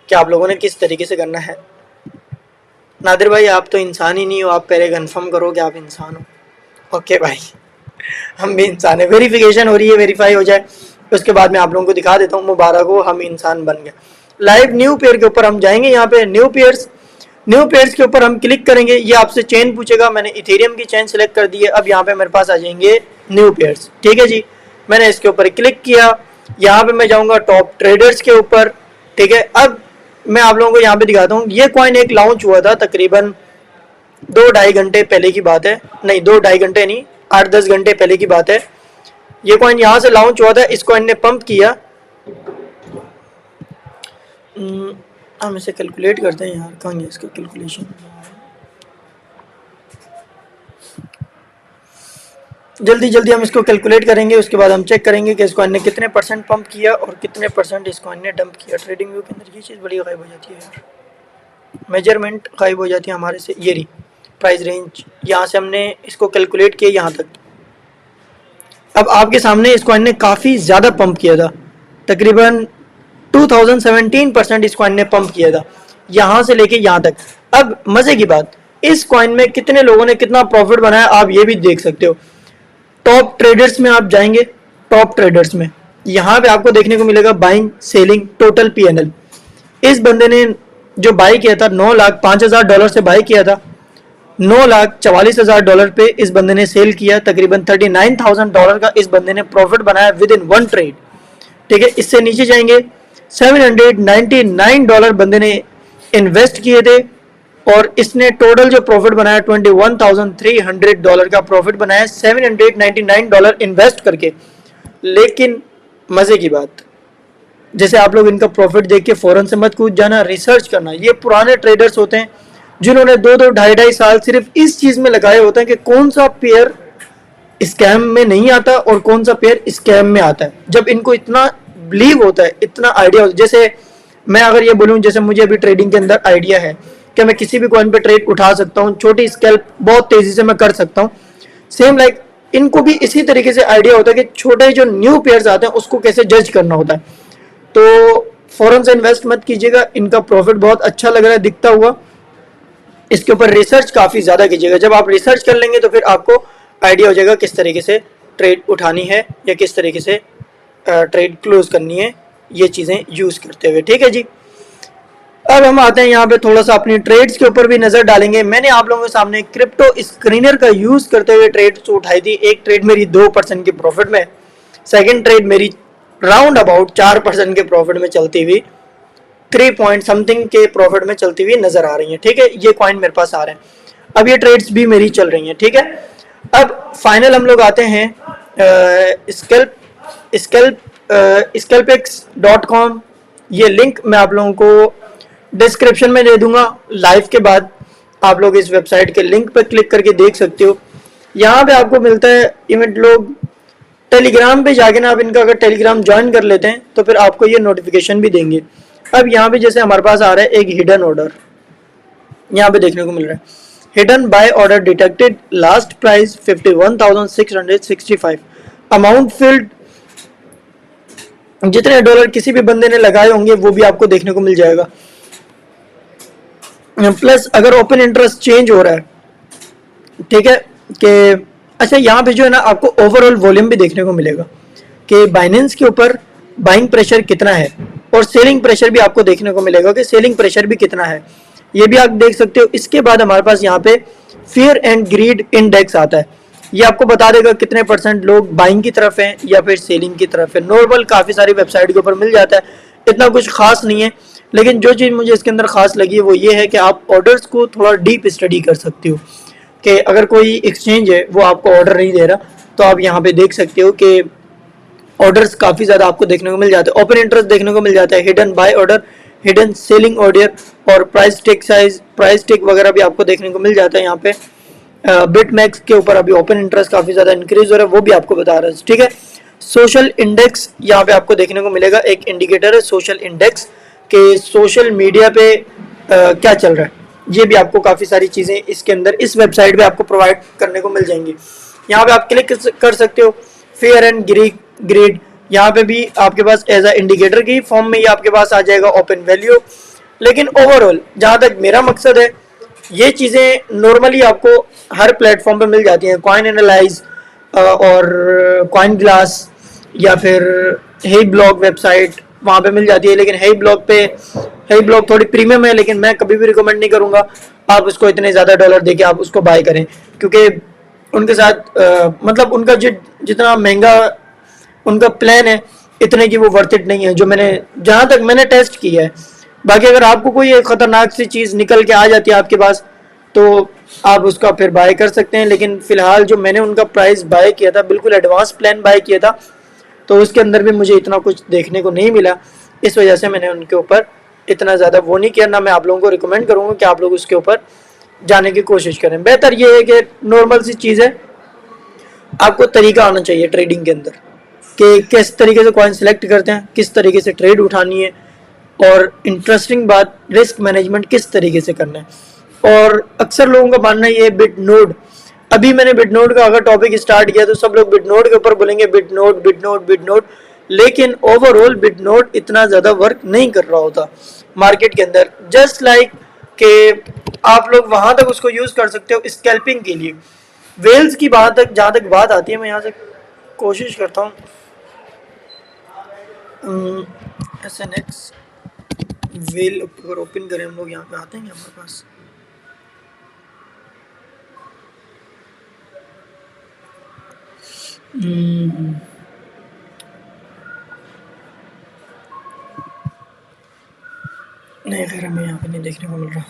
कि आप लोगों ने किस तरीके से करना है। नादिर भाई आप तो इंसान ही नहीं हो, आप पहले कंफर्म करो कि आप इंसान हो। ओके भाई, हम भी इंसान है, वेरिफिकेशन हो रही है, वेरीफाई हो जाए उसके बाद मैं आप लोगों को दिखा देता हूँ। मुबारक हो, हम इंसान बन गए। लाइव न्यू पेयर के ऊपर हम जाएंगे, यहाँ पे न्यू पेयर्स के ऊपर हम क्लिक करेंगे। ये आपसे चेन पूछेगा, मैंने इथेरियम की चेन सेलेक्ट कर दी है। अब यहाँ पे मेरे पास आ जाएंगे न्यू पेयर्स। ठीक है जी, मैंने इसके ऊपर क्लिक किया, यहाँ पे मैं जाऊँगा टॉप ट्रेडर्स के ऊपर। ठीक है, अब मैं आप लोगों को यहाँ पे दिखाता हूँ, ये कॉइन एक लॉन्च हुआ था तकरीबन 2-2.5 घंटे पहले की बात है, नहीं 2-2.5 घंटे नहीं, 8-10 घंटे पहले की बात है। ये कॉइन यहाँ से लॉन्च हुआ था, इस कॉइन ने पंप किया। हम इसे कैलकुलेट करते हैं यार, कहाँ है इसका कैलकुलेशन। जल्दी जल्दी हम इसको कैलकुलेट करेंगे, उसके बाद हम चेक करेंगे कि इस कॉइन ने कितने परसेंट पंप किया और कितने परसेंट इस कॉइन ने डंप किया। ट्रेडिंग व्यू के अंदर ये चीज़ बड़ी गायब हो जाती है यार, मेजरमेंट गायब हो जाती है हमारे से। ये रही प्राइस रेंज, यहाँ से हमने इसको कैलकुलेट किया यहाँ तक। अब आपके सामने इस कॉइन ने काफ़ी ज़्यादा पंप किया था, तकरीबन 2017% इस कॉइन ने पंप किया था, यहाँ से लेके यहाँ तक। अब मज़े की बात, इस कॉइन में कितने लोगों ने कितना प्रॉफिट बनाया आप ये भी देख सकते हो। टॉप ट्रेडर्स में आप जाएंगे, टॉप ट्रेडर्स में यहाँ पे आपको देखने को मिलेगा बाइंग सेलिंग टोटल PNL। इस बंदे ने जो बाई किया था $9,05,000 से बाई किया था, $9,44,000 पे इस बंदे ने सेल किया, तकरीबन $39,000 का इस बंदे ने प्रॉफिट बनाया विद इन वन ट्रेड। ठीक है, इससे नीचे जाएंगे, $799 बंदे ने इन्वेस्ट किए थे और इसने टोटल जो प्रॉफिट बनाया $21,300 का प्रॉफिट बनाया $799 इन्वेस्ट करके। लेकिन मजे की बात, जैसे आप लोग इनका प्रॉफिट देख के फौरन से मत कूद जाना, रिसर्च करना। ये पुराने ट्रेडर्स होते हैं जिन्होंने 2-2, 2.5 साल सिर्फ इस चीज में लगाए होते हैं कि कौन सा पेयर स्कैम में नहीं आता और कौन सा पेयर स्कैम में आता है। जब इनको इतना बिलीव होता है, इतना आइडिया होता है, जैसे मैं अगर ये बोलूँ, जैसे मुझे अभी ट्रेडिंग के अंदर आइडिया है कि मैं किसी भी कॉइन पे ट्रेड उठा सकता हूँ, छोटी स्कैल्प बहुत तेजी से मैं कर सकता हूँ। सेम लाइक इनको भी इसी तरीके से आइडिया होता है कि छोटे जो न्यू पेयर्स आते हैं उसको कैसे जज करना होता है। तो फौरन से इन्वेस्ट मत कीजिएगा, इनका प्रॉफिट बहुत अच्छा लग रहा है दिखता हुआ, इसके ऊपर रिसर्च काफ़ी ज़्यादा कीजिएगा। जब आप रिसर्च कर लेंगे तो फिर आपको आइडिया हो जाएगा किस तरीके से ट्रेड उठानी है या किस तरीके से ट्रेड क्लोज करनी है, ये चीज़ें यूज़ करते हुए। ठीक है जी, अब हम आते हैं यहाँ पे थोड़ा सा अपनी ट्रेड्स के ऊपर भी नज़र डालेंगे। मैंने आप लोगों के सामने क्रिप्टो स्क्रीनर का यूज़ करते हुए ट्रेड्स उठाई थी। एक ट्रेड मेरी 2% की प्रॉफिट में, सेकेंड ट्रेड मेरी राउंड अबाउट 4% के प्रॉफिट में चलती हुई, 3 पॉइंट समथिंग के प्रॉफिट में चलती हुई नजर आ रही है। ठीक है, ये कॉइन मेरे पास आ रहे हैं, अब ये ट्रेड्स भी मेरी चल रही हैं। ठीक है, अब फाइनल हम लोग आते हैं scalpex.com। ये लिंक मैं आप लोगों को डिस्क्रिप्शन में दे दूंगा, लाइव के बाद आप लोग इस वेबसाइट के लिंक पर क्लिक करके देख सकते हो। यहाँ पे आपको मिलता है इवेंट लोग, टेलीग्राम पे जाके ना आप इनका अगर टेलीग्राम ज्वाइन कर लेते हैं तो फिर आपको ये नोटिफिकेशन भी देंगे। अब यहाँ पे जैसे हमारे पास आ रहा है एक हिडन ऑर्डर, यहाँ पे देखने को मिल रहा है hidden by order detected, last price 51,665, amount field, जितने डॉलर किसी भी बंदे ने लगाए होंगे वो भी आपको देखने को मिल जाएगा। प्लस अगर ओपन इंटरेस्ट चेंज हो रहा है, ठीक है, कि अच्छा यहाँ पे जो है ना आपको ओवरऑल वॉल्यूम भी देखने को मिलेगा कि बाइनेंस के ऊपर बाइंग प्रेशर कितना है और सेलिंग प्रेशर भी आपको देखने को मिलेगा कि सेलिंग प्रेशर भी कितना है, ये भी आप देख सकते हो। इसके बाद हमारे पास यहाँ पे फियर एंड ग्रीड इंडेक्स आता है, ये आपको बता देगा कितने % लोग बाइंग की तरफ हैं या फिर सेलिंग की तरफ है। नॉर्मल काफ़ी सारी वेबसाइट के ऊपर मिल जाता है, इतना कुछ खास नहीं है, लेकिन जो चीज़ मुझे इसके अंदर खास लगी है वो ये है कि आप ऑर्डर्स को थोड़ा डीप स्टडी कर सकते हो कि अगर कोई एक्सचेंज है वो आपको ऑर्डर नहीं दे रहा तो आप यहाँ पे देख सकते हो कि ऑर्डर्स काफ़ी ज़्यादा आपको देखने को मिल जाते हैं। ओपन इंटरेस्ट देखने को मिल जाता है, hidden by order, hidden selling order और प्राइस टिक साइज, प्राइस टिक वगैरह भी आपको देखने को मिल जाता है। यहाँ पे बिटमैक्स के ऊपर अभी ओपन इंटरेस्ट काफ़ी ज़्यादा इंक्रीज हो रहा है, वो भी आपको बता रहा है, ठीक है। सोशल इंडेक्स यहाँ पे आपको देखने को मिलेगा, एक इंडिकेटर है सोशल इंडेक्स के सोशल मीडिया पे क्या चल रहा है, ये भी आपको काफ़ी सारी चीज़ें इसके अंदर इस वेबसाइट पे आपको प्रोवाइड करने को मिल जाएंगी। यहाँ पे आप क्लिक कर सकते हो फेयर एंड ग्रेड, यहाँ पे भी आपके पास एज अ इंडिकेटर की फॉर्म में ये आपके पास आ जाएगा ओपन वैल्यू। लेकिन ओवरऑल जहाँ तक मेरा मकसद है, ये चीज़ें नॉर्मली आपको हर प्लेटफॉर्म पे मिल जाती हैं, कॉइन एनालाइज और कॉइन ग्लास या फिर हे ब्लॉग वेबसाइट वहाँ पे मिल जाती है। लेकिन हे ब्लॉग थोड़ी प्रीमियम है, लेकिन मैं कभी भी रिकमेंड नहीं करूँगा आप उसको इतने ज़्यादा डॉलर दे के आप उसको बाय करें, क्योंकि उनके साथ मतलब उनका जितना महंगा उनका प्लान है इतने की वो वर्थ इट नहीं है, जो मैंने जहाँ तक मैंने टेस्ट किया है। बाकी अगर आपको कोई ख़तरनाक सी चीज़ निकल के आ जाती है आपके पास तो आप उसका फिर बाय कर सकते हैं। लेकिन फ़िलहाल जो मैंने उनका प्राइस बाय किया था, बिल्कुल एडवांस प्लान बाय किया था, तो उसके अंदर भी मुझे इतना कुछ देखने को नहीं मिला, इस वजह से मैंने उनके ऊपर इतना ज़्यादा वो नहीं किया। ना मैं आप लोगों को रिकमेंड करूँगा कि आप लोग उसके ऊपर जाने की कोशिश करें। बेहतर ये है कि नॉर्मल सी चीज़ है, आपको तरीका आना चाहिए ट्रेडिंग के अंदर कि किस तरीके से कॉइन सेलेक्ट करते हैं, किस तरीके से ट्रेड उठानी है, और इंटरेस्टिंग बात रिस्क मैनेजमेंट किस तरीके से करना है। और अक्सर लोगों का मानना ये है बिटनोड, अभी मैंने बिटनोड का अगर टॉपिक स्टार्ट किया तो सब लोग बिटनोड के ऊपर बोलेंगे बिटनोड, लेकिन ओवरऑल बिटनोड इतना ज़्यादा वर्क नहीं कर रहा होता मार्केट के अंदर। जस्ट लाइक कि आप लोग वहाँ तक उसको यूज़ कर सकते हो स्कैल्पिंग के लिए। वेल्स की बात तक जहाँ तक बात आती है, मैं यहाँ से कोशिश करता हूँ SNX वेल अगर ओपन करें हम लोग, यहाँ पे आते हैं हमारे पास नहीं, खैर हमें यहाँ पे नहीं देखने को मिल रहा।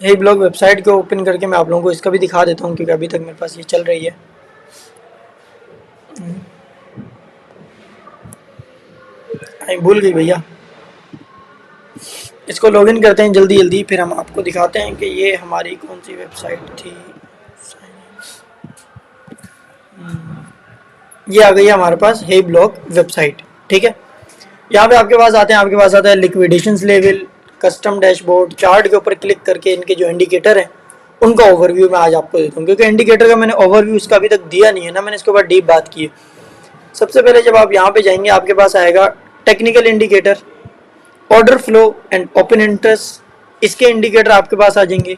यही ब्लॉग वेबसाइट को ओपन करके मैं आप लोगों को इसका भी दिखा देता हूँ, क्योंकि अभी तक मेरे पास ये चल रही है। भूल गई भैया, इसको लॉगिन करते हैं जल्दी जल्दी, फिर हम आपको दिखाते हैं कि ये हमारी कौन सी वेबसाइट थी। ये आ गई है हमारे पास हे ब्लॉग वेबसाइट, ठीक है। यहाँ पे आपके पास आते हैं, आपके पास आता है लिक्विडेशंस लेवल, कस्टम डैशबोर्ड, चार्ट के ऊपर क्लिक करके इनके जो इंडिकेटर हैं उनका ओवरव्यू मैं आज आपको देता हूँ, क्योंकि इंडिकेटर का मैंने ओवरव्यू इसका अभी तक दिया नहीं है ना, मैंने इसके ऊपर डीप बात की है। सबसे पहले जब आप यहाँ पे जाएंगे आपके पास आएगा technical indicator, order flow and open interest, इसके इंडिकेटर आपके पास आ जाएंगे।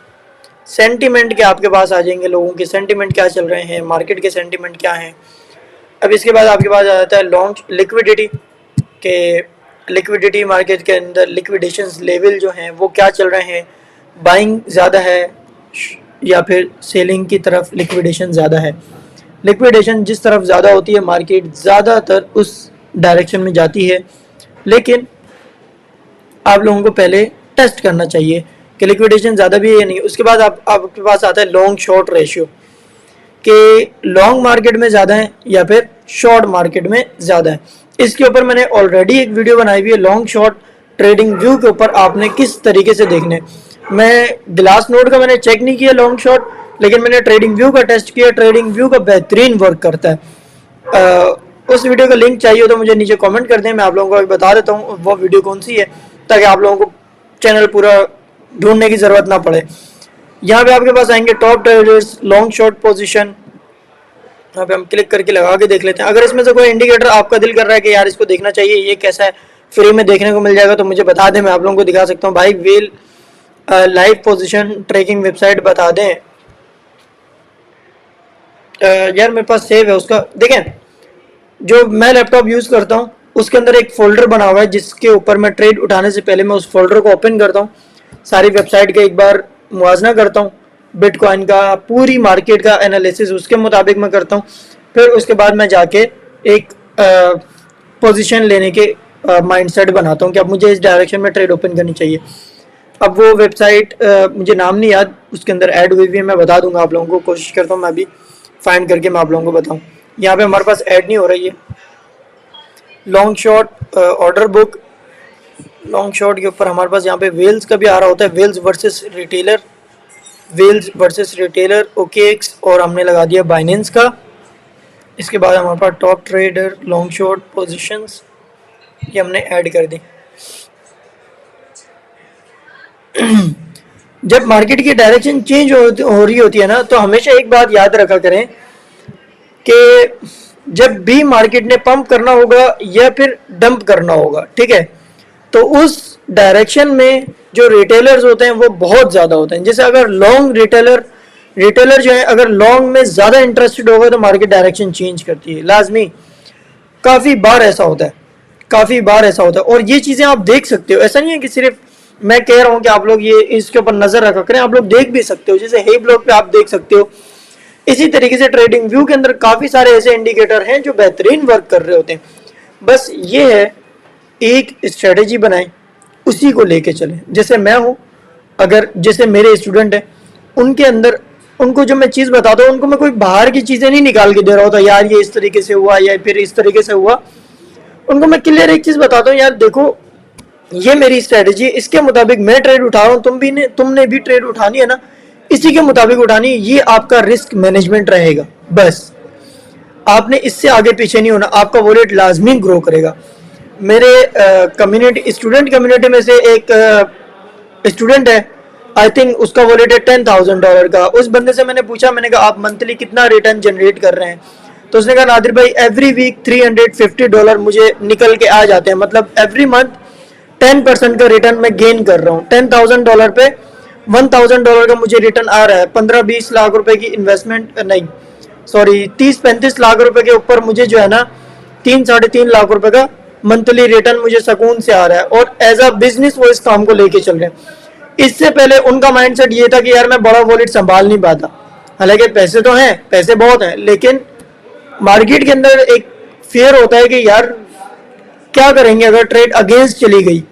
सेंटीमेंट के आपके पास आ जाएंगे, लोगों के सेंटीमेंट क्या चल रहे हैं, मार्केट के सेंटीमेंट क्या हैं। अब इसके बाद आपके पास आ जाता है लॉन्ग लिक्विडिटी, के लिक्विडिटी मार्केट के अंदर लिक्विडेशंस लेवल जो हैं वो क्या चल रहे हैं, बाइंग ज़्यादा है या फिर सेलिंग की तरफ लिक्विडेशन ज़्यादा है। लिक्विडेशन जिस तरफ ज़्यादा होती है मार्केट ज़्यादातर उस डायरेक्शन में जाती है, लेकिन आप लोगों को पहले टेस्ट करना चाहिए कि लिक्विडेशन ज़्यादा भी है या नहीं। उसके बाद आपके पास आता है लॉन्ग शॉर्ट रेशियो, कि लॉन्ग मार्केट में ज़्यादा है या फिर शॉर्ट मार्केट में ज़्यादा है। इसके ऊपर मैंने ऑलरेडी एक वीडियो बनाई हुई है लॉन्ग शॉर्ट ट्रेडिंग व्यू के ऊपर, आपने किस तरीके से देखने। मैं ग्लास नोड का मैंने चेक नहीं किया लॉन्ग शॉर्ट, लेकिन मैंने ट्रेडिंग व्यू का टेस्ट किया, ट्रेडिंग व्यू का बेहतरीन वर्क करता है। उस वीडियो का लिंक चाहिए हो तो मुझे नीचे कमेंट कर दें, मैं आप लोगों को अभी बता देता हूँ वो वीडियो कौन सी है, ताकि आप लोगों को चैनल पूरा ढूंढने की ज़रूरत ना पड़े। यहाँ पे आपके पास आएंगे top traders, long short position, यहाँ पे हम क्लिक करके लगा के देख लेते हैं। अगर इसमें से कोई इंडिकेटर आपका दिल कर रहा है कि यार इसको देखना चाहिए, ये कैसा है, फ्री में देखने को मिल जाएगा, तो मुझे बता दें, मैं आप लोगों को दिखा सकता हूँ। भाई wheel live position trekking website बता दें। यार मेरे पास सेव है उसका, देखें जो मैं लैपटॉप यूज़ करता हूँ उसके अंदर एक फोल्डर बना हुआ है, जिसके ऊपर मैं ट्रेड उठाने से पहले मैं उस फोल्डर को ओपन करता हूँ, सारी वेबसाइट का एक बार मुआजना करता हूँ, बिटकॉइन का पूरी मार्केट का एनालिसिस उसके मुताबिक मैं करता हूँ। फिर उसके बाद मैं जाके एक पोजीशन लेने के माइंडसेट बनाता हूँ कि अब मुझे इस डायरेक्शन में ट्रेड ओपन करनी चाहिए। अब वो वेबसाइट मुझे नाम नहीं याद, उसके अंदर ऐड हुई भी है, मैं बता दूंगा आप लोगों को, कोशिश करता हूँ मैं अभी फाइंड करके मैं आप लोगों को बताऊँ। यहाँ पे हमारे पास ऐड नहीं हो रही है। Long short order book, long short के ऊपर हमारे पास यहाँ पे वेल्स का भी आ रहा होता है, whales versus retailer, whales versus retailer, OKX, और हमने लगा दिया बाइनेंस का। इसके बाद हमारे पास top trader, long short positions, ये हमने ऐड कर दी। जब मार्केट की डायरेक्शन चेंज हो रही होती है ना, तो हमेशा एक बात याद रखा करें कि जब भी मार्केट ने पंप करना होगा या फिर डंप करना होगा, ठीक है, तो उस डायरेक्शन में जो रिटेलर्स होते हैं वो बहुत ज़्यादा होते हैं। जैसे अगर लॉन्ग रिटेलर जो है अगर लॉन्ग में ज़्यादा इंटरेस्टेड होगा तो मार्केट डायरेक्शन चेंज करती है, लाजमी। काफ़ी बार ऐसा होता है, काफ़ी बार ऐसा होता है, और ये चीज़ें आप देख सकते हो। ऐसा नहीं है कि सिर्फ मैं कह रहा हूँ कि आप लोग ये इसके ऊपर नज़र रखा करें, आप लोग देख भी सकते हो। जैसे हे ब्लॉक पे आप देख सकते हो। इसी तरीके से ट्रेडिंग व्यू के अंदर काफ़ी सारे ऐसे इंडिकेटर हैं जो बेहतरीन वर्क कर रहे होते हैं। बस ये है एक स्ट्रेटेजी बनाएं, उसी को लेके चलें। जैसे मैं हूँ, अगर जैसे मेरे स्टूडेंट हैं, उनके अंदर उनको जो मैं चीज़ बताता हूँ, उनको मैं कोई बाहर की चीज़ें नहीं निकाल के दे रहा होता, यार ये इस तरीके से हुआ या फिर इस तरीके से हुआ। उनको मैं क्लियर एक चीज़ बताता हूँ, यार देखो ये मेरी स्ट्रेटेजी, इसके मुताबिक मैं ट्रेड उठा रहा हूँ, तुमने भी ट्रेड उठानी है ना, इसी के मुताबिक उठानी है। ये आपका रिस्क मैनेजमेंट रहेगा। बस आपने इससे आगे पीछे नहीं होना, आपका वॉलेट लाजमी ग्रो करेगा। मेरे कम्युनिटी स्टूडेंट कम्युनिटी में से एक स्टूडेंट है, आई थिंक उसका वॉलेट है $10,000 का। उस बंदे से मैंने पूछा, मैंने कहा आप मंथली कितना रिटर्न जनरेट कर रहे हैं? तो उसने कहा नादिर भाई एवरी वीक $350 मुझे निकल के आ जाते हैं, मतलब एवरी मंथ 10% का रिटर्न मैं गेन कर रहा हूँ। $10,000 पे $1,000 का मुझे रिटर्न आ रहा है। 15-20 लाख रुपए की इन्वेस्टमेंट, नहीं सॉरी 30-35 लाख रुपए के ऊपर मुझे जो है ना 3-3.5 लाख रुपए का मंथली रिटर्न मुझे सुकून से आ रहा है, और एज अ बिजनेस वो इस काम को लेके चल रहे हैं। इससे पहले उनका माइंडसेट ये था कि यार मैं बड़ा वॉलेट संभाल नहीं पाता। हालांकि पैसे तो हैं, पैसे बहुत हैं, लेकिन मार्केट के अंदर एक फियर होता है कि यार क्या करेंगे अगर ट्रेड अगेंस्ट चली गई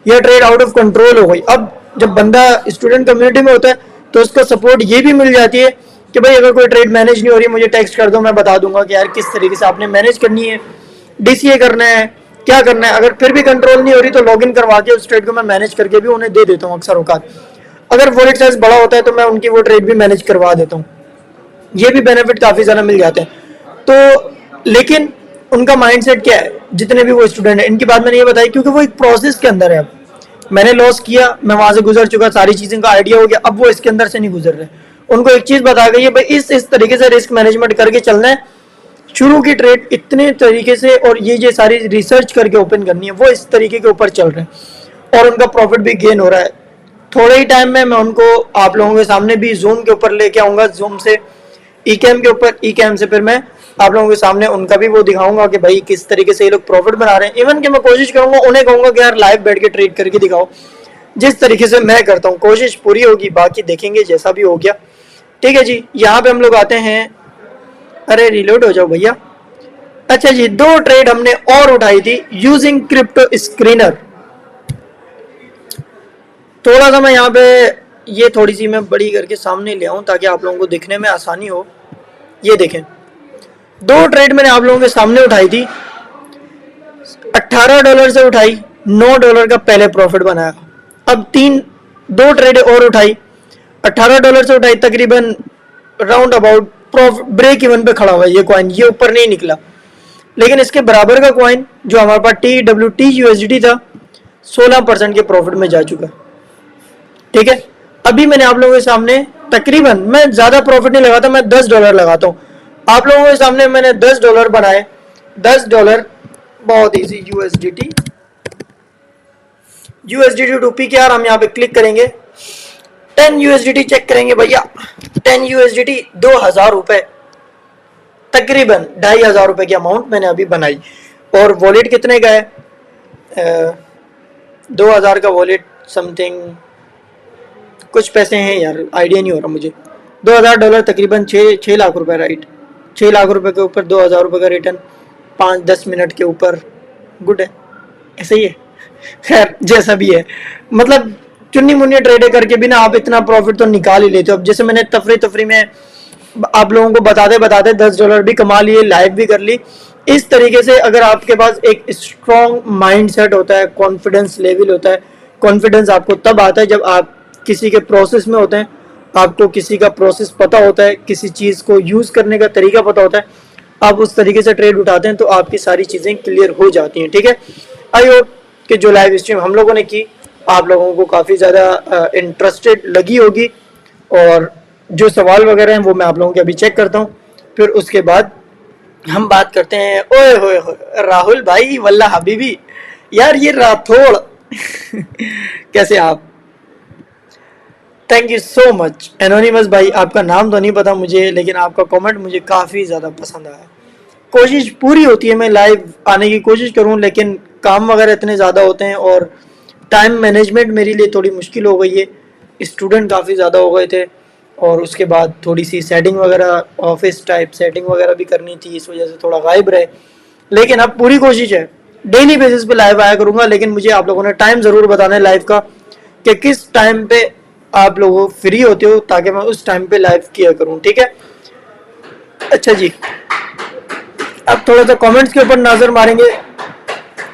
या ट्रेड आउट ऑफ कंट्रोल हो गई। अब जब बंदा स्टूडेंट कम्युनिटी में होता है तो उसको सपोर्ट ये भी मिल जाती है कि भाई अगर कोई ट्रेड मैनेज नहीं हो रही मुझे टेक्स्ट कर दो, मैं बता दूंगा कि यार किस तरीके से आपने मैनेज करनी है, डीसीए करना है, क्या करना है। अगर फिर भी कंट्रोल नहीं हो रही तो लॉग इन करवा के उस ट्रेड को मैं मैनेज करके भी उन्हें दे देता हूँ। अक्सर औकात अगर वॉलेट साइज बड़ा होता है तो मैं उनकी वो ट्रेड भी मैनेज करवा देता हूँ। ये भी बेनिफिट काफ़ी ज़्यादा मिल जाते हैं। तो लेकिन उनका माइंडसेट क्या है, जितने भी वो स्टूडेंट हैं, इनकी बात मैंने ये बताई क्योंकि वो एक प्रोसेस के अंदर है। अब मैंने लॉस किया, मैं वहाँ से गुजर चुका, सारी चीज़ों का आइडिया हो गया, अब वो इसके अंदर से नहीं गुजर रहे। उनको एक चीज़ बता गई है भाई इस तरीके से रिस्क मैनेजमेंट करके चलना है, शुरू की ट्रेड इतने तरीके से और ये सारी रिसर्च करके ओपन करनी है, वो इस तरीके के ऊपर चल रहे हैं और उनका प्रॉफिट भी गेन हो रहा है। थोड़े ही टाइम में मैं उनको आप लोगों के सामने भी जूम के ऊपर लेके आऊँगा, जूम से ईकैम के ऊपर, ईकैम से फिर मैं आप लोगों के सामने उनका भी वो दिखाऊंगा कि भाई किस तरीके से ये लोग प्रॉफिट बना रहे हैं। इवन कि मैं कोशिश करूंगा, उन्हें कहूंगा कि यार लाइव बैठ के ट्रेड करके दिखाओ, जिस तरीके से मैं करता हूँ। कोशिश पूरी होगी, बाकी देखेंगे जैसा भी हो गया। ठीक है जी, यहाँ पे हम लोग आते हैं, अरे रिलोड हो जाओ भैया। अच्छा जी, 2 ट्रेड हमने और उठाई थी यूजिंग क्रिप्टो स्क्रीनर। थोड़ा सा मैं यहाँ पे ये थोड़ी सी मैं बड़ी करके सामने ले आऊँ ताकि आप लोगों को दिखने में आसानी हो। ये देखें, 2 ट्रेड मैंने आप लोगों के सामने उठाई थी। $18 से उठाई, $9 का पहले प्रॉफिट बनाया। अब 2 ट्रेड और उठाई, $18 से उठाई, तकरीबन राउंड अबाउट ब्रेक इवन पे खड़ा हुआ है ये कॉइन, ये ऊपर नहीं निकला। लेकिन इसके बराबर का कॉइन जो हमारे पास TWT USDT था 16% के प्रॉफिट में जा चुका। ठीक है, अभी मैंने आप लोगों के सामने तकरीबन, मैं ज्यादा प्रॉफिट नहीं लगाता, मैं $10 लगाता हूँ। आप लोगों के सामने मैंने $10 बनाए। $10 बहुत इजी। यूएसडीटी टू पी के आर, हम यहाँ पे क्लिक करेंगे। 10 USDT चेक करेंगे भैया। 10 USDT 2000 रुपए, तकरीबन 2500 रुपए की अमाउंट मैंने अभी बनाई। और वॉलेट कितने का है? 2000 का वॉलेट समथिंग कुछ पैसे हैं यार, आइडिया नहीं हो रहा मुझे। $2000 तकरीबन 6 लाख रुपए, राइट। 6 लाख रुपए के ऊपर 2000 रुपए का रिटर्न 5-10 मिनट के ऊपर, गुड है, ऐसे ही है। खैर जैसा भी है, मतलब चुन्नी मुन्नी ट्रेडे करके भी ना आप इतना प्रॉफिट तो निकाल ही लेते हो। अब जैसे मैंने तफरी में आप लोगों को बताते बताते $10 भी कमा लिए, लाइव भी कर ली। इस तरीके से अगर आपके पास एक स्ट्रॉन्ग माइंड सेट होता है, कॉन्फिडेंस लेवल होता है। कॉन्फिडेंस आपको तब आता है जब आप किसी के प्रोसेस में होते हैं, आपको किसी का प्रोसेस पता होता है, किसी चीज़ को यूज़ करने का तरीका पता होता है, आप उस तरीके से ट्रेड उठाते हैं तो आपकी सारी चीज़ें क्लियर हो जाती हैं। ठीक है, आई होप कि जो लाइव स्ट्रीम हम लोगों ने की आप लोगों को काफ़ी ज़्यादा इंटरेस्टेड लगी होगी। और जो सवाल वगैरह हैं वो मैं आप लोगों के अभी चेक करता हूँ, फिर उसके बाद हम बात करते हैं। ओए होए होए राहुल भाई, वल्ला हबीबी यार, ये राठौड़ कैसे आप? Thank you so much anonymous भाई, आपका नाम तो नहीं पता मुझे, लेकिन आपका कमेंट मुझे काफ़ी ज़्यादा पसंद आया। कोशिश पूरी होती है मैं लाइव आने की कोशिश करूं, लेकिन काम वगैरह इतने ज़्यादा होते हैं और टाइम मैनेजमेंट मेरे लिए थोड़ी मुश्किल हो गई है। स्टूडेंट काफ़ी ज़्यादा हो गए थे और उसके बाद थोड़ी सी सेटिंग वगैरह, ऑफिस टाइप सेटिंग वगैरह भी करनी थी, इस वजह से थोड़ा गायब रहे। लेकिन अब पूरी कोशिश है, डेली बेसिस पे लाइव आया करूँगा। लेकिन मुझे आप लोगों ने टाइम ज़रूर बताना है लाइव का, कि किस टाइम पे आप लोग फ्री होते हो, ताकि मैं उस टाइम पे लाइव किया करूँ। ठीक है, अच्छा जी, अब थोड़ा सा कमेंट्स के ऊपर नजर मारेंगे।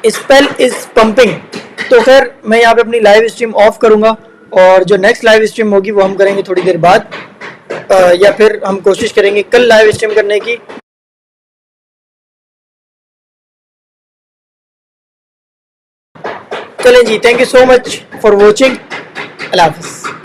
Spell is pumping. तो खैर मैं यहाँ पे अपनी लाइव स्ट्रीम ऑफ करूंगा और जो नेक्स्ट लाइव स्ट्रीम होगी वो हम करेंगे थोड़ी देर बाद, या फिर हम कोशिश करेंगे कल लाइव स्ट्रीम करने की। चलें जी, thank you so much for watching. अल्लाह हाफिज़।